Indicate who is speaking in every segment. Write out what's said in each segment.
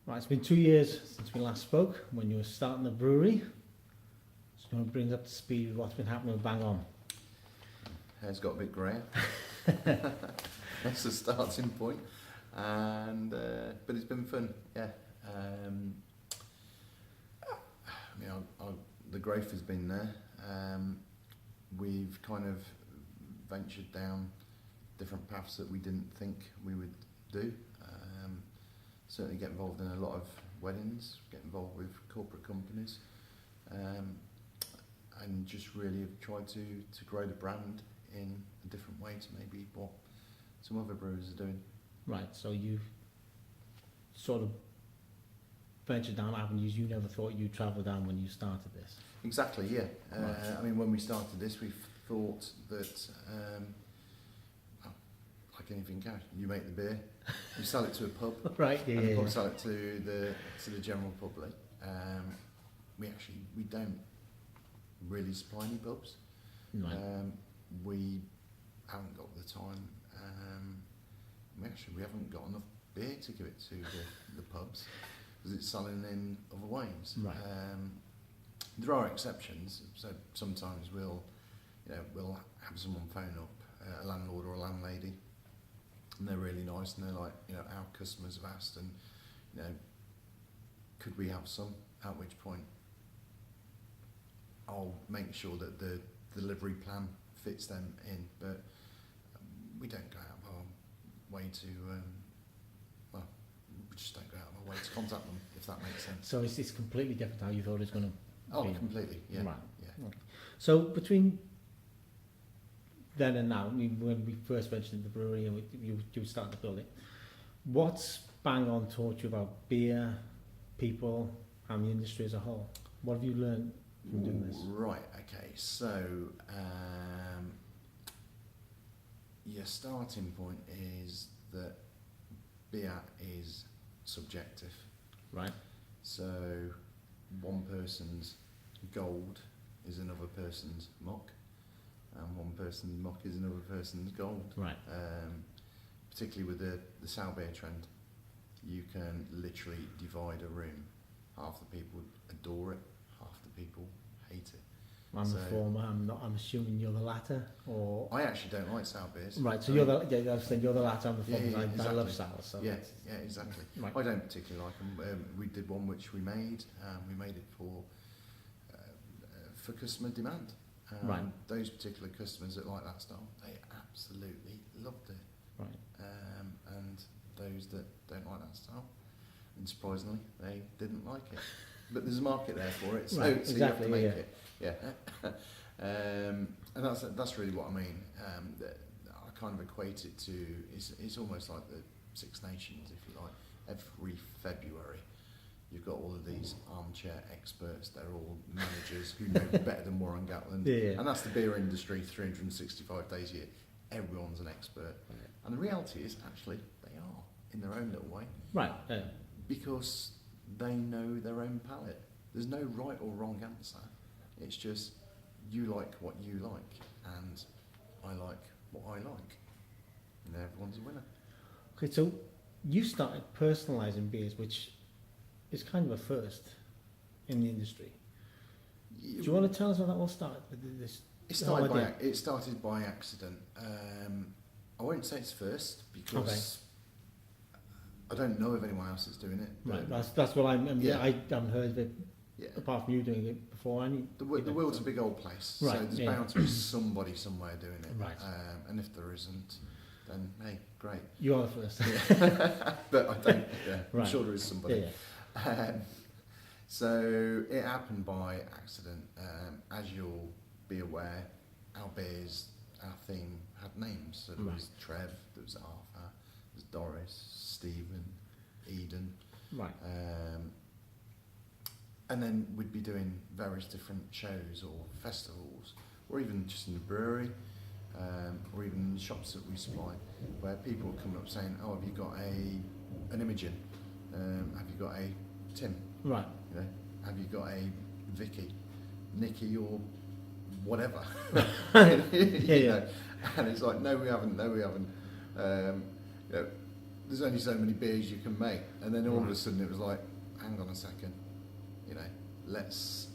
Speaker 1: Right, it's been 2 years since we last spoke when you were starting the brewery. Just going to bring us up to speed with what's been happening with Bang On.
Speaker 2: Hair's got a bit greyer. That's the starting point. And but it's been fun, yeah. I mean, the growth has been there. We've kind of ventured down different paths that we didn't think we would do. Certainly get involved in a lot of weddings, get involved with corporate companies, and just really have tried to grow the brand in a different way to maybe what some other brewers are doing.
Speaker 1: Right, so you've sort of ventured down avenues you never thought you'd travel down when you started this.
Speaker 2: Exactly, yeah.
Speaker 1: Right.
Speaker 2: I mean, when we started this, we thought that, well, like anything goes, you make the beer, you sell it to a pub,
Speaker 1: Right, yeah,
Speaker 2: and the
Speaker 1: yeah,
Speaker 2: pub
Speaker 1: yeah.
Speaker 2: sell it to the general public. We don't really supply any pubs.
Speaker 1: Right.
Speaker 2: We haven't got the time. We haven't got enough beer to give it to the pubs because it's selling in other ways.
Speaker 1: Right.
Speaker 2: There are exceptions, so sometimes we'll have someone phone up, a landlord or a landlady, and they're really nice, and they're like, our customers have asked, and could we have some? At which point, I'll make sure that the delivery plan fits them in, but we don't go out of our way to, we just don't go out of our way to contact them, if that makes sense.
Speaker 1: So it's completely different how you thought it was going to
Speaker 2: Oh,
Speaker 1: be.
Speaker 2: completely, yeah.
Speaker 1: Right.
Speaker 2: Yeah.
Speaker 1: Okay. So between then and now, I mean, when we first ventured into the brewery and you started to build it, what's Bang On taught you about beer, people, and the industry as a whole? What have you learned from doing this?
Speaker 2: Right, okay, so your starting point is that beer is subjective.
Speaker 1: Right.
Speaker 2: So one person's gold is another person's muck, and one person's muck is another person's gold.
Speaker 1: Right.
Speaker 2: Particularly with the sour beer trend, you can literally divide a room. Half the people adore it, half the people hate it.
Speaker 1: I'm the former. I'm assuming you're the latter, or
Speaker 2: I actually don't like sour beers.
Speaker 1: right. So you're the I was saying you're the latter. I'm the former.
Speaker 2: Yeah,
Speaker 1: I
Speaker 2: exactly.
Speaker 1: love sour. So
Speaker 2: Yeah, exactly.
Speaker 1: Right.
Speaker 2: I don't particularly like them. We did one which we made. We made it for customer demand.
Speaker 1: Right.
Speaker 2: Those particular customers that like that style, they absolutely loved it.
Speaker 1: Right.
Speaker 2: And those that don't like that style, and surprisingly, they didn't like it. But there's a market there for it, so,
Speaker 1: Right,
Speaker 2: so you have to
Speaker 1: exactly,
Speaker 2: make
Speaker 1: yeah.
Speaker 2: it. Yeah. And that's really what I mean. That I kind of equate it to, it's almost like the Six Nations, if you like. Every February, you've got all of these armchair experts. They're all managers who know better than Warren Gatland.
Speaker 1: Yeah.
Speaker 2: And that's the beer industry, 365 days a year. Everyone's an expert.
Speaker 1: Right.
Speaker 2: And the reality is, actually, they are, in their own little way,
Speaker 1: Right.
Speaker 2: because they know their own palate. There's no right or wrong answer. It's just, you like what you like, and I like what I like. And everyone's a winner.
Speaker 1: Okay. So you started personalising beers, which is kind of a first in the industry. Do you want to tell us how that all started? This
Speaker 2: It
Speaker 1: whole
Speaker 2: started by accident. I won't say it's first because I don't know of anyone else that's doing it.
Speaker 1: Right, that's what I'm.
Speaker 2: Yeah.
Speaker 1: I haven't heard of it
Speaker 2: Yeah.
Speaker 1: apart from you doing it before.
Speaker 2: The world's a big old place,
Speaker 1: Right,
Speaker 2: so there's
Speaker 1: yeah.
Speaker 2: bound to be somebody somewhere doing it.
Speaker 1: Right.
Speaker 2: And if there isn't, then hey, great.
Speaker 1: You are the first.
Speaker 2: But I don't. Yeah,
Speaker 1: Right.
Speaker 2: I'm sure there is somebody.
Speaker 1: Yeah.
Speaker 2: So it happened by accident. As you'll be aware, our beers, our theme had names. So there
Speaker 1: Right.
Speaker 2: was Trev, there was Arthur, there was Doris, Stephen, Eden.
Speaker 1: Right.
Speaker 2: And then we'd be doing various different shows or festivals, or even just in the brewery, or even in the shops that we supply, where people would come up saying, "Oh, have you got an Imogen? Have you got a Tim?
Speaker 1: Right.
Speaker 2: You know, have you got a Vicky, Nikki, or whatever?" You
Speaker 1: Yeah.
Speaker 2: know? And it's like, no, we haven't. No, we haven't. You know, there's only so many beers you can make, and then all of a sudden it was like, hang on a second, you know, let's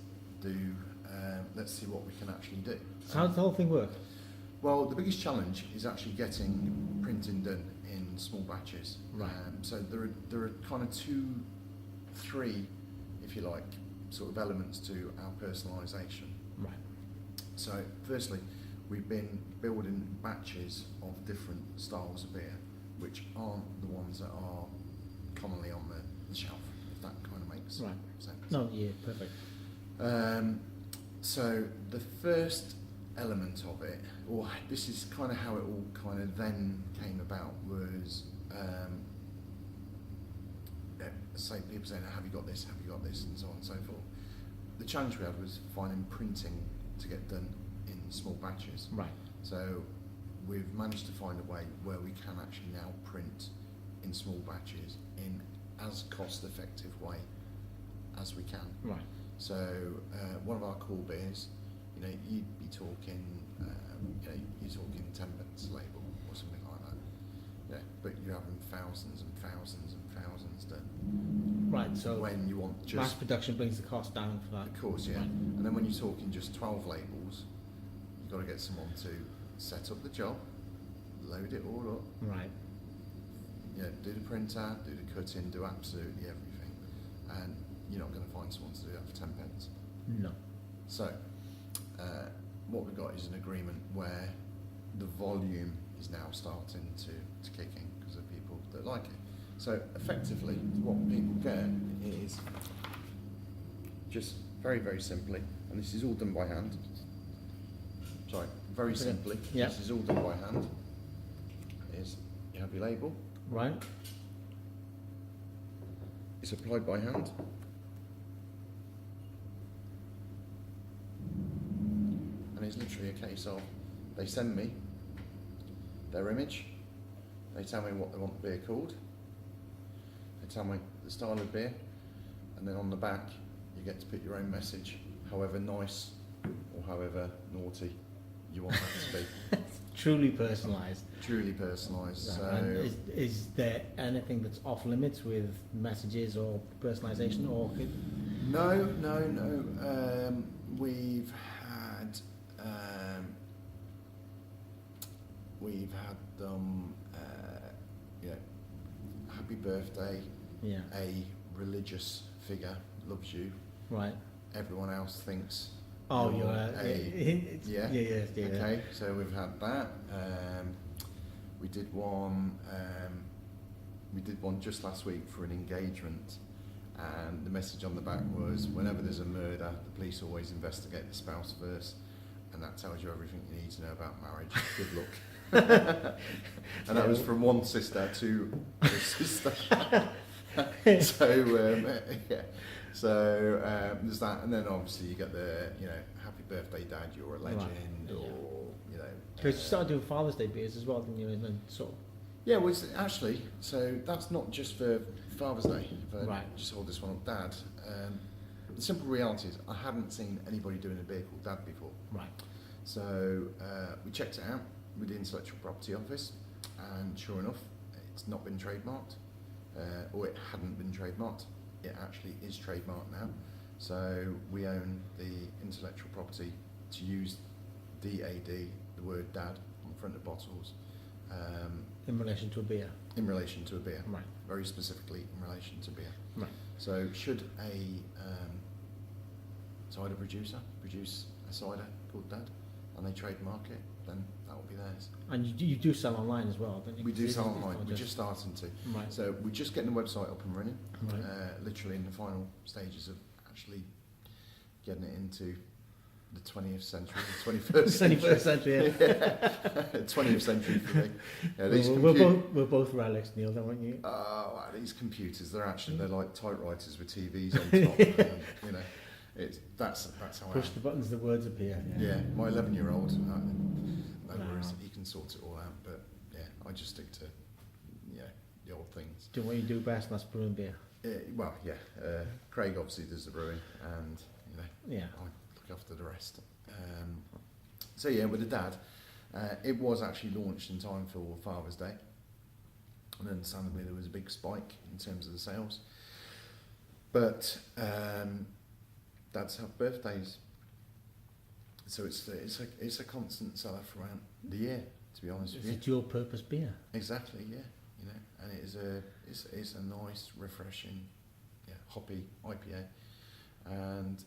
Speaker 2: see what we can actually do.
Speaker 1: So how does the whole thing work?
Speaker 2: Well, the biggest challenge is actually getting printing done in small batches.
Speaker 1: Right.
Speaker 2: So there are kind of three, if you like, sort of elements to our personalisation.
Speaker 1: Right.
Speaker 2: So firstly, we've been building batches of different styles of beer, which aren't the ones that are commonly on the shelf, if that kind of makes
Speaker 1: Right.
Speaker 2: sense.
Speaker 1: No, yeah, perfect.
Speaker 2: So the first element of it, or this is kind of how it all kind of then came about, was say people saying, have you got this, and so on and so forth. The challenge we had was finding printing to get done in small batches.
Speaker 1: Right.
Speaker 2: So we've managed to find a way where we can actually now print in small batches in as cost-effective way as we can.
Speaker 1: Right.
Speaker 2: So one of our core beers, you know, you'd be talking, you're talking 10 pence label or something like that. Yeah, but you're having thousands and thousands and thousands done.
Speaker 1: Right. So
Speaker 2: When you want
Speaker 1: mass
Speaker 2: just,
Speaker 1: production brings the cost down for that.
Speaker 2: of course, yeah.
Speaker 1: Right.
Speaker 2: And then when you're talking just 12 labels, you've got to get someone to set up the job, load it all up,
Speaker 1: Right.
Speaker 2: do the printer, do the cutting, do absolutely everything, and you're not going to find someone to do that for 10 pence.
Speaker 1: No.
Speaker 2: So, what we've got is an agreement where the volume is now starting to kick in because of people that like it. So, effectively, what people get is just very, very simply, and this is all done by hand. Sorry, very simply,
Speaker 1: Yeah.
Speaker 2: this is all done by hand. Is you have your label,
Speaker 1: Right.
Speaker 2: it's applied by hand. And it's literally a case of, they send me their image, they tell me what they want the beer called, they tell me the style of beer, and then on the back you get to put your own message, however nice or however naughty you want that to be.
Speaker 1: Truly personalised.
Speaker 2: Truly personalised.
Speaker 1: Right. And
Speaker 2: So
Speaker 1: is there anything that's off limits with messages or personalisation, or
Speaker 2: no. We've had happy birthday.
Speaker 1: yeah,
Speaker 2: A religious figure loves you.
Speaker 1: right?
Speaker 2: Everyone else thinks.
Speaker 1: Oh,
Speaker 2: you're
Speaker 1: yeah.
Speaker 2: Okay, so we've had that. We did one. We did one just last week for an engagement, and the message on the back was, whenever there's a murder, the police always investigate the spouse first, and that tells you everything you need to know about marriage. Good luck. And that was from one sister to a sister. So yeah. So there's that, and then obviously you get the, happy birthday, Dad, you're a legend,
Speaker 1: Right.
Speaker 2: or
Speaker 1: Because you started doing Father's Day beers as well, didn't you? And then sort of,
Speaker 2: Yeah, well, actually, so that's not just for Father's Day. If I
Speaker 1: Right.
Speaker 2: just hold this one up, Dad. The simple reality is I hadn't seen anybody doing a beer called Dad before.
Speaker 1: right.
Speaker 2: So we checked it out with the Intellectual Property Office, and sure enough, it's not been trademarked, or it hadn't been trademarked. It actually is trademarked now. So we own the intellectual property to use DAD, the word Dad, on the front of bottles.
Speaker 1: In relation to a beer,
Speaker 2: In relation to a beer,
Speaker 1: right?
Speaker 2: very specifically in relation to beer.
Speaker 1: Right.
Speaker 2: So should a cider producer produce a cider called Dad and they trademark it, then that will be theirs.
Speaker 1: And you do sell online as well, don't you?
Speaker 2: We do
Speaker 1: It's
Speaker 2: sell
Speaker 1: not
Speaker 2: online, we're just starting to.
Speaker 1: Right.
Speaker 2: So we're just getting the website up and running,
Speaker 1: Right.
Speaker 2: literally in the final stages of actually getting it into the 20th century, the 21st century.
Speaker 1: 21st century, yeah.
Speaker 2: 20th century for me. Yeah, these
Speaker 1: we're both relics, Neil, don't you?
Speaker 2: wow, these computers, they're like typewriters with TVs on top. That's how
Speaker 1: Push the buttons, the words appear.
Speaker 2: Yeah, my 11-year-old, no worries, he can sort it all out. But yeah, I just stick to the old things.
Speaker 1: Do what you do best, and that's brewing beer.
Speaker 2: Craig obviously does the brewing, and
Speaker 1: Yeah.
Speaker 2: I look after the rest. So yeah, with the Dad, it was actually launched in time for Father's Day. and understandably there was a big spike in terms of the sales. But dads have birthdays, so it's a constant seller throughout the year. To be honest with you,
Speaker 1: It's a dual purpose beer.
Speaker 2: exactly, yeah, you know, and it's a nice, refreshing, hoppy IPA, and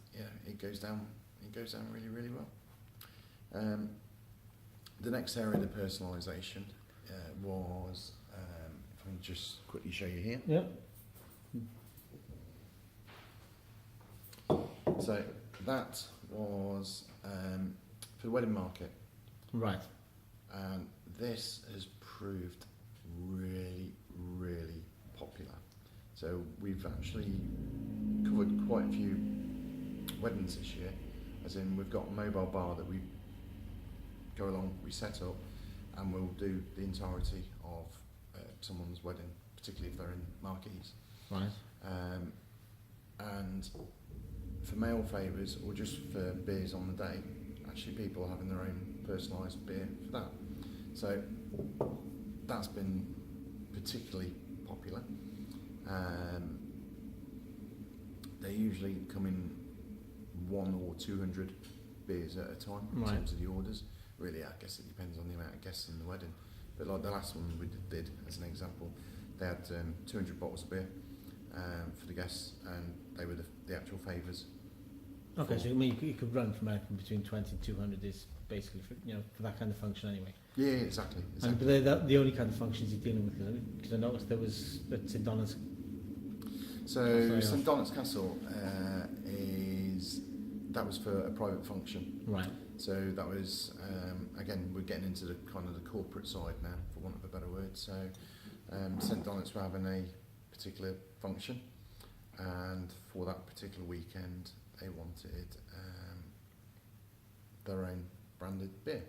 Speaker 2: it goes down really, really well. The next area, the personalisation, was if I can just quickly show you here.
Speaker 1: Yeah.
Speaker 2: So that was for the wedding market,
Speaker 1: Right.
Speaker 2: and this has proved really, really popular. So we've actually covered quite a few weddings this year, as in we've got a mobile bar that we go along, we set up, and we'll do the entirety of someone's wedding, particularly if they're in marquees.
Speaker 1: Right.
Speaker 2: And for male favours or just for beers on the day, actually people are having their own personalised beer for that. So that's been particularly popular. They usually come in 100 or 200 beers at a time in
Speaker 1: Right.
Speaker 2: terms of the orders. Really, I guess it depends on the amount of guests in the wedding. But like the last one we did, as an example, they had 200 bottles of beer for the guests, and they were the actual favours.
Speaker 1: Okay, so I mean, you could run from anything between 20 and 200 is basically for that kind of function anyway.
Speaker 2: Yeah, exactly.
Speaker 1: And but they're the only kind of functions you're dealing with, because I noticed there was at St Donald's.
Speaker 2: So St Donald's Castle that was for a private function.
Speaker 1: Right.
Speaker 2: So that was again, we're getting into the kind of the corporate side now, for want of a better word. So St Donald's were having a particular function, and for that particular weekend they wanted their own branded beer,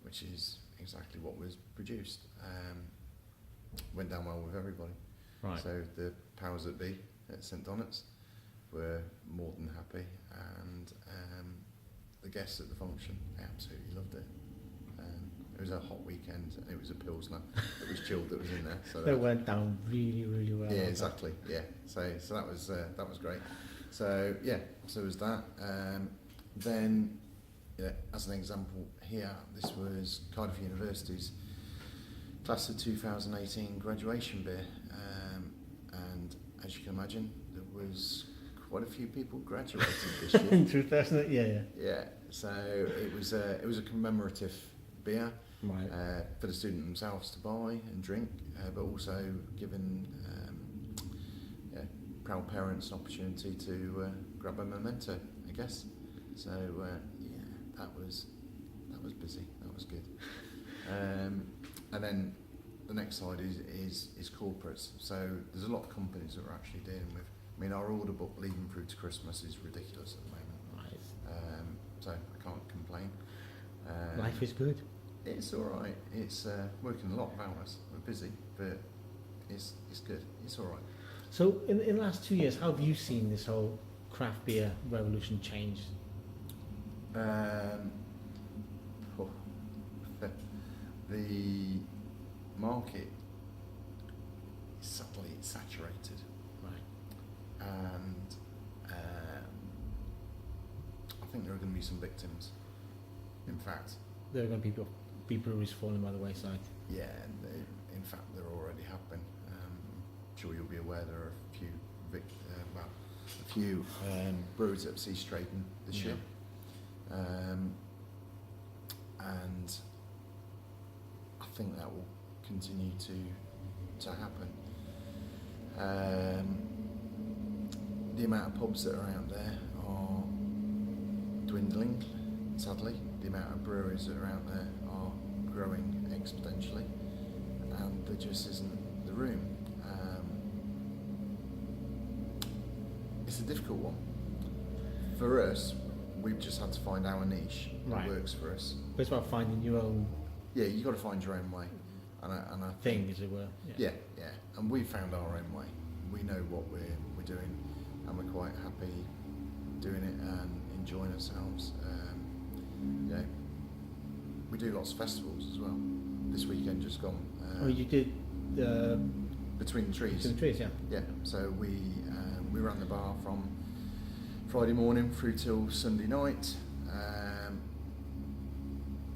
Speaker 2: which is exactly what was produced. Went down well with everybody.
Speaker 1: Right.
Speaker 2: So the powers that be at St Donald's were more than happy, and the guests at the function, they absolutely loved it. It was a hot weekend, and it was a pilsner that was chilled that was in there. So
Speaker 1: that went down really, really well.
Speaker 2: yeah, exactly. Yeah, so that was great. So yeah, so was that. Then, as an example here, this was Cardiff University's class of 2018 graduation beer, and as you can imagine, there was quite a few people graduated this year.
Speaker 1: In 2000, yeah.
Speaker 2: Yeah, so it was a commemorative beer.
Speaker 1: Right.
Speaker 2: For the student themselves to buy and drink, but also giving proud parents an opportunity to grab a memento, I guess. So that was busy. That was good. And then the next side is corporates. So there's a lot of companies that we're actually dealing with. I mean, our order book leading through to Christmas is ridiculous at the moment.
Speaker 1: Right.
Speaker 2: So I can't complain.
Speaker 1: Life is good.
Speaker 2: It's all right. It's working a lot of hours. We're busy, but it's good. It's all right.
Speaker 1: So in the last 2 years, how have you seen this whole craft beer revolution change?
Speaker 2: The market is subtly saturated,
Speaker 1: Right.
Speaker 2: and I think there are going to be some victims. In fact,
Speaker 1: There are going to be breweries falling by the wayside.
Speaker 2: yeah, in fact, there already have been. I'm sure you'll be aware there are a few breweries that have ceased trading this year, and I think that will continue to happen. The amount of pubs that are out there are dwindling, sadly. The amount of breweries that are out there are growing exponentially, and there just isn't the room. It's a difficult one. For us, we've just had to find our niche that
Speaker 1: Right.
Speaker 2: works for us.
Speaker 1: But it's about finding your own
Speaker 2: Yeah, you've got to find your own way. And I
Speaker 1: thing,
Speaker 2: think,
Speaker 1: as it were.
Speaker 2: yeah. And we found our own way. We know what we're doing, and we're quite happy doing it and enjoying ourselves. We do lots of festivals as well. This weekend just gone.
Speaker 1: Oh, you did
Speaker 2: between the trees.
Speaker 1: to the trees, yeah.
Speaker 2: Yeah, so we ran the bar from Friday morning through till Sunday night.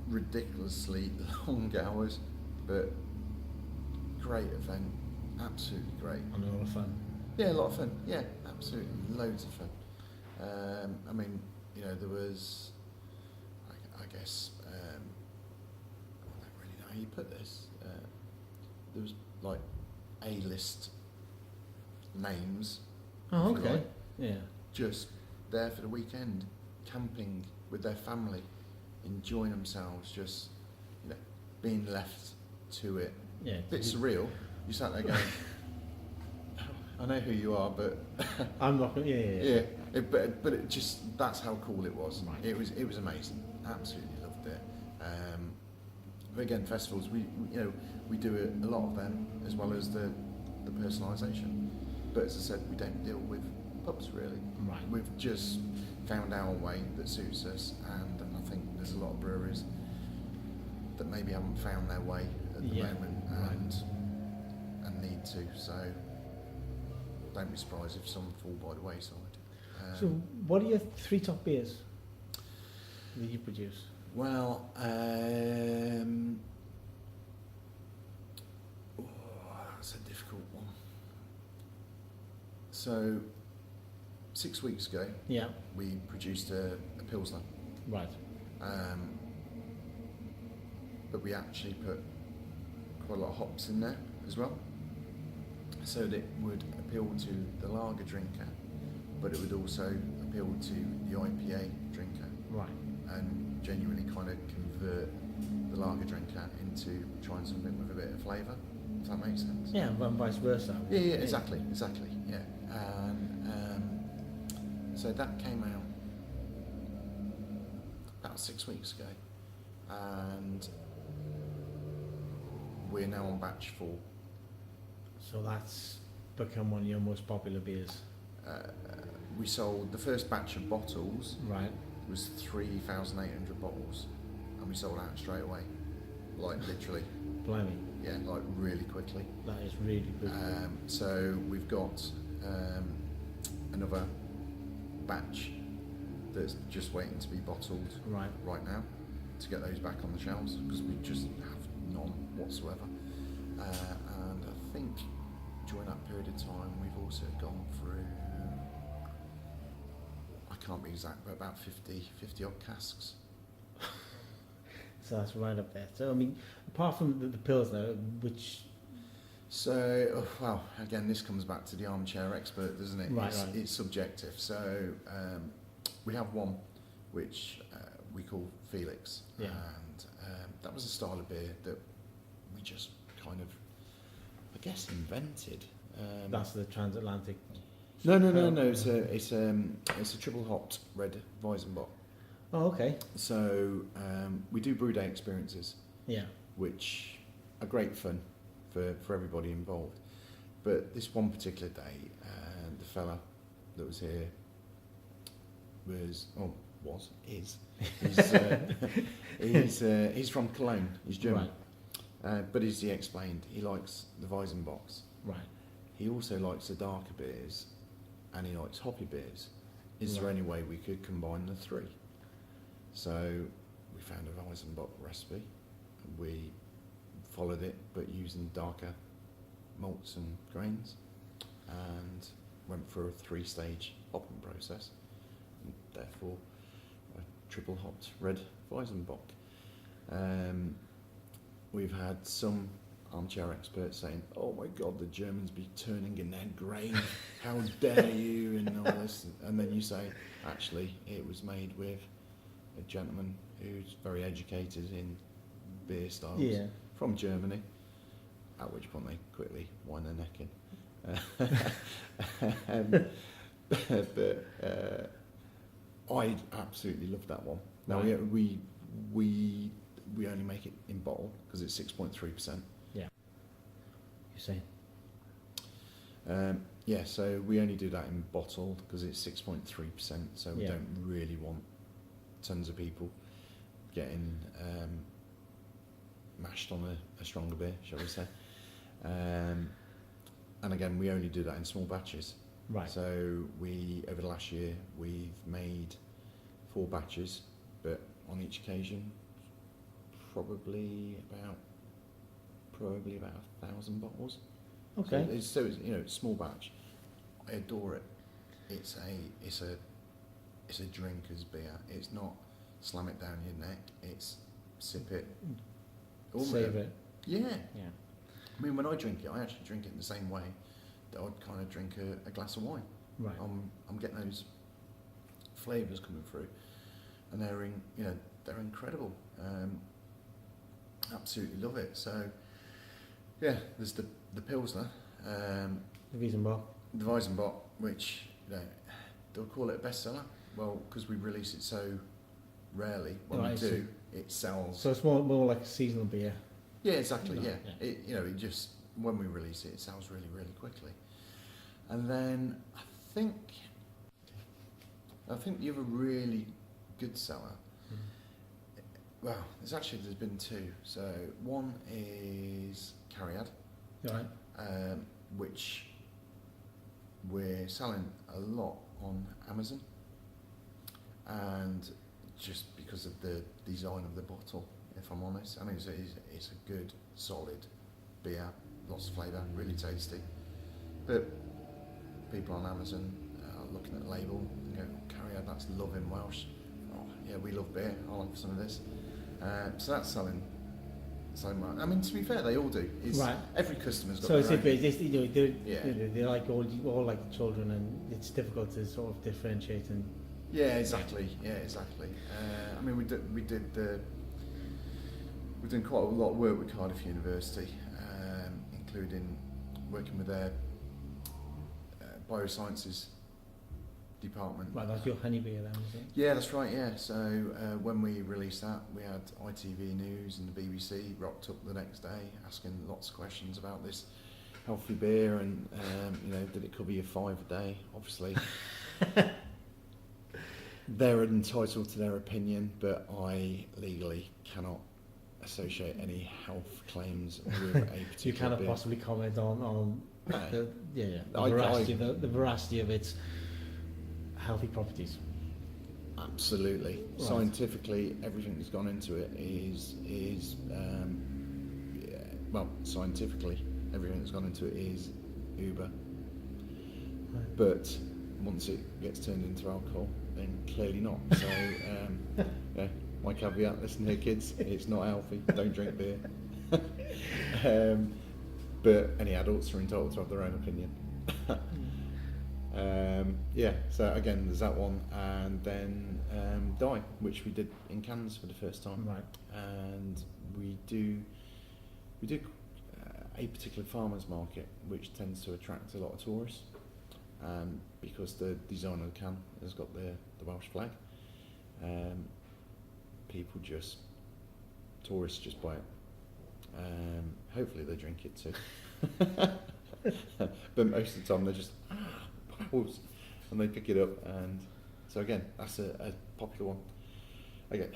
Speaker 2: Ridiculously long hours, but great event, absolutely great.
Speaker 1: And a lot of fun.
Speaker 2: Yeah, a lot of fun. Yeah, absolutely, loads of fun. I mean, you know, there was, I guess, I don't really know how you put this. There was like A-list names.
Speaker 1: Oh,
Speaker 2: if you
Speaker 1: okay.
Speaker 2: like,
Speaker 1: Yeah.
Speaker 2: just there for the weekend, camping with their family, enjoying themselves, just, you know, being left to it.
Speaker 1: Yeah.
Speaker 2: Bit surreal. You sat there going, I know who you are, but
Speaker 1: I'm not. Yeah.
Speaker 2: but it just, that's how cool it was.
Speaker 1: Right.
Speaker 2: It was amazing. Absolutely loved it. But again, festivals, we you know, we do a lot of them, as well as the personalisation. But as I said, we don't deal with pubs really.
Speaker 1: Right.
Speaker 2: We've just found our way that suits us, and I think there's a lot of breweries that maybe haven't found their way at the moment, and need to. So don't be surprised if some fall by the wayside.
Speaker 1: So, what are your 3 top beers that you produce?
Speaker 2: Well, that's a difficult one. So 6 weeks ago,
Speaker 1: Yeah.
Speaker 2: we produced a Pilsner.
Speaker 1: Right.
Speaker 2: But we actually put quite a lot of hops in there as well, so that it would appeal to the lager drinker, but it would also appeal to the IPA drinker,
Speaker 1: Right.
Speaker 2: and genuinely kind of convert the lager drinker into trying something with a bit of flavour. Does that make sense?
Speaker 1: Yeah, and vice versa.
Speaker 2: Yeah, exactly, yeah. And so that came out about 6 weeks ago, and we're now on batch 4.
Speaker 1: So that's become one of your most popular beers.
Speaker 2: We sold the first batch of bottles,
Speaker 1: Right.
Speaker 2: was 3,800 bottles, and we sold out straight away, like literally,
Speaker 1: Blimey.
Speaker 2: yeah, like really quickly.
Speaker 1: That is really good.
Speaker 2: So we've got another batch that's just waiting to be bottled right now to get those back on the shelves, because we just have none whatsoever. And I think during that period of time we've also gone through, I can't be exact, but about 50 odd casks.
Speaker 1: So that's right up there. So I mean, apart from the Pilsner, which
Speaker 2: So, well, again, this comes back to the armchair expert, doesn't it?
Speaker 1: Right.
Speaker 2: It's subjective. So we have one which we call Felix,
Speaker 1: Yeah.
Speaker 2: and that was a style of beer that we just kind of, I guess, invented.
Speaker 1: that's the transatlantic.
Speaker 2: No. It's a triple hopped red Weizenbock.
Speaker 1: Oh, okay.
Speaker 2: So we do brew day experiences,
Speaker 1: Yeah.
Speaker 2: which are great fun for everybody involved. But this one particular day, the fella that was here he's from Cologne. He's German. But as he explained, he likes the Weizenbocks.
Speaker 1: Right.
Speaker 2: He also likes the darker beers, and he likes hoppy beers. Is there
Speaker 1: Right.
Speaker 2: any way we could combine the 3? So we found a Weizenbock recipe. We followed it, but using darker malts and grains, and went through a 3-stage hopping process, and therefore a triple hopped red Weizenbock. We've had some armchair experts saying, "Oh my God, the Germans be turning in their grave! How dare you!" and all this. And then you say, actually, it was made with a gentleman who's very educated in beer styles.
Speaker 1: Yeah.
Speaker 2: From Germany, at which point they quickly wind their neck in. But I absolutely love that one. Now
Speaker 1: Right.
Speaker 2: we only make it in bottle because it's 6.3%.
Speaker 1: You're saying.
Speaker 2: Yeah, so we only do that in bottle because it's 6.3%. So we
Speaker 1: Yeah.
Speaker 2: don't really want tons of people getting mashed on a stronger beer, shall we say. And again, we only do that in small batches.
Speaker 1: Right.
Speaker 2: So over the last year, we've made 4 batches, but on each occasion, probably about 1,000 bottles.
Speaker 1: Okay.
Speaker 2: So it's, it's small batch. I adore it. It's a drinker's beer. It's not slam it down your neck. It's sip it.
Speaker 1: Save it.
Speaker 2: Yeah.
Speaker 1: Yeah.
Speaker 2: I mean, when I drink it, I actually drink it in the same way that I'd kind of drink a glass of wine.
Speaker 1: Right.
Speaker 2: I'm getting those flavours coming through, and they're incredible. Absolutely love it. So, yeah, there's the Pilsner,
Speaker 1: The Wiesenbach.
Speaker 2: the Weizenbock, which they'll call it a bestseller. Well, because we release it so rarely. When we do, it sells.
Speaker 1: So it's more like a seasonal beer.
Speaker 2: Yeah, exactly.
Speaker 1: No,
Speaker 2: Yeah,
Speaker 1: yeah.
Speaker 2: it just when we release it, it sells really, really quickly. And then I think the other really good seller. Well, there's been 2. So one is Cariad,
Speaker 1: Right.
Speaker 2: which we're selling a lot on Amazon, and just because of the design of the bottle, if I'm honest. I mean, it's a good, solid beer, lots of flavour, really tasty. But people on Amazon are looking at the label and go, Cariad, that's love in Welsh. Oh, yeah, we love beer, I'll have some of this. So that's selling so much. I mean, to be fair, they all do.
Speaker 1: Right.
Speaker 2: Every customer's got
Speaker 1: So
Speaker 2: their own.
Speaker 1: they're like all like children, and it's difficult to sort of differentiate. And
Speaker 2: Yeah, exactly. I mean, we've done quite a lot of work with Cardiff University, including working with their biosciences department.
Speaker 1: right, that's your honey beer then, is it?
Speaker 2: Yeah, that's right. Yeah. So when we released that, we had ITV News and the BBC rocked up the next day, asking lots of questions about this healthy beer, and did it cover your 5 a day? Obviously. They're entitled to their opinion, but I legally cannot associate any health claims with a particular
Speaker 1: You cannot
Speaker 2: beer.
Speaker 1: possibly comment on
Speaker 2: No.
Speaker 1: the veracity of its healthy properties.
Speaker 2: Absolutely.
Speaker 1: Right.
Speaker 2: Scientifically, everything that's gone into it is scientifically, everything that's gone into it is uber.
Speaker 1: Right.
Speaker 2: But once it gets turned into alcohol, then clearly not. So, yeah, my caveat, listen here kids, it's not healthy, don't drink beer. But any adults are entitled to have their own opinion. Yeah, so again, there's that one, and then Dye, which we did in cans for the first time.
Speaker 1: Right.
Speaker 2: And we do a particular farmers market, which tends to attract a lot of tourists, because the design of the can has got the Welsh flag. Tourists just buy it. Hopefully they drink it too. But most of the time they're just bubbles, and they pick it up. And so again, that's a popular one. Again,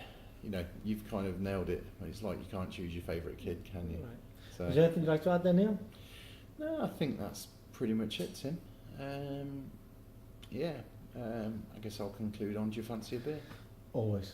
Speaker 2: you've kind of nailed it. It's like you can't choose your favourite kid, can you?
Speaker 1: Right.
Speaker 2: So,
Speaker 1: Is there anything you'd like to add there, Neil?
Speaker 2: no, I think that's pretty much it, Tim. I guess I'll conclude on, do you fancy a beer?
Speaker 1: Always.